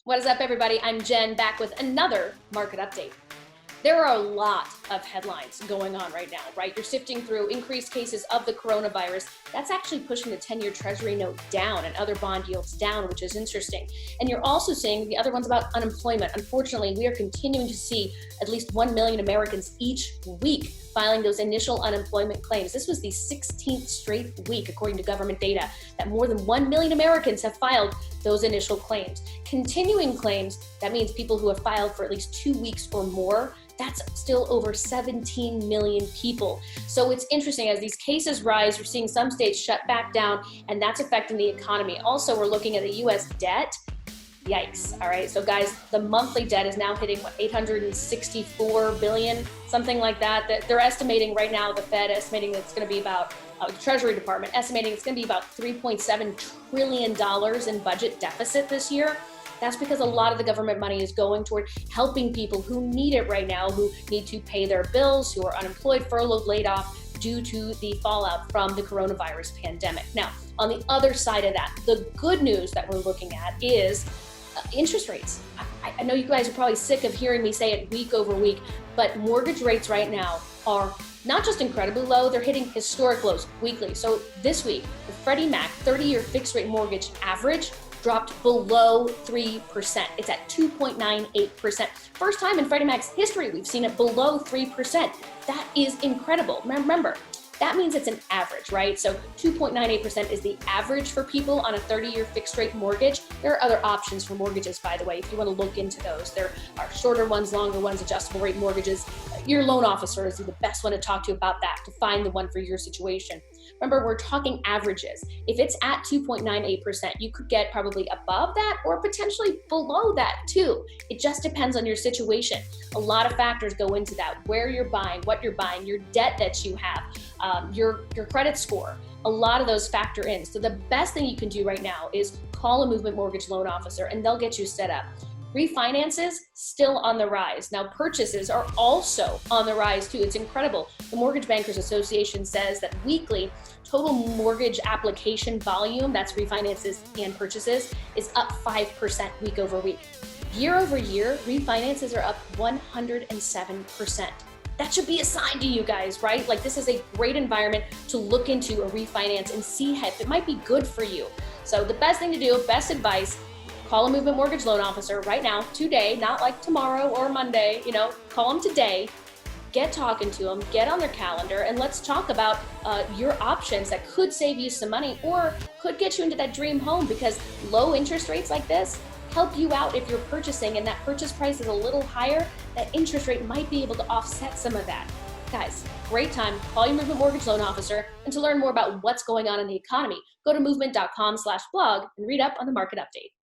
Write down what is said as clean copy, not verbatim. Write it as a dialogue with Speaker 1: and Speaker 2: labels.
Speaker 1: What is up, everybody? I'm Jen, back with another market update. There are a lot of headlines going on right now, right? You're sifting through increased cases of the coronavirus. That's actually pushing the 10-year Treasury note down and other bond yields down, which is interesting. And you're also seeing the other ones about unemployment. Unfortunately, we are continuing to see at least 1 million Americans each week filing those initial unemployment claims. This was the 16th straight week, according to government data, that more than 1 million Americans have filed those initial claims. Continuing claims, that means people who have filed for at least 2 weeks or more. That's still over 17 million people. So it's interesting, as these cases rise, we're seeing some states shut back down, and that's affecting the economy. Also, we're looking at the US debt. Yikes. All right. So guys, the monthly debt is now hitting what, 864 billion, something like that. They're estimating right now, the Fed estimating that it's going to be about, the Treasury Department estimating it's going to be about $3.7 trillion in budget deficit this year. That's because a lot of the government money is going toward helping people who need it right now, who need to pay their bills, who are unemployed, furloughed, laid off due to the fallout from the coronavirus pandemic. Now, on the other side of that, the good news that we're looking at is interest rates. I know you guys are probably sick of hearing me say it week over week, but mortgage rates right now are not just incredibly low, they're hitting historic lows weekly. So this week, the Freddie Mac 30-year fixed rate mortgage average dropped below 3%. It's at 2.98%. First time in Freddie Mac's history we've seen it below 3%. That is incredible. Remember, that means it's an average, right? So 2.98% is the average for people on a 30-year fixed rate mortgage. There are other options for mortgages, by the way, if you want to look into those. There are shorter ones, longer ones, adjustable rate mortgages. Your loan officer is the best one to talk to about that, to find the one for your situation. Remember, we're talking averages. If it's at 2.98%, you could get probably above that or potentially below that too. It just depends on your situation. A lot of factors go into that: where you're buying, what you're buying, your debt that you have, your credit score. A lot of those factor in. So the best thing you can do right now is call a Movement Mortgage loan officer and they'll get you set up. Refinances still on the rise. Now, purchases are also on the rise too. It's incredible. The Mortgage Bankers Association says that weekly total mortgage application volume, that's refinances and purchases, is up 5% week over week. Year over year, refinances are up 107%. That should be a sign to you guys, right? Like, this is a great environment to look into a refinance and see if it might be good for you. So the best thing to do, best advice, call a Movement Mortgage loan officer right now, today, not like tomorrow or Monday, call them today, get talking to them, get on their calendar, and let's talk about your options that could save you some money or could get you into that dream home, because low interest rates like this help you out if you're purchasing and that purchase price is a little higher. That interest rate might be able to offset some of that. Guys, great time. Call your Movement Mortgage loan officer. And to learn more about what's going on in the economy, go to movement.com/blog and read up on the market update.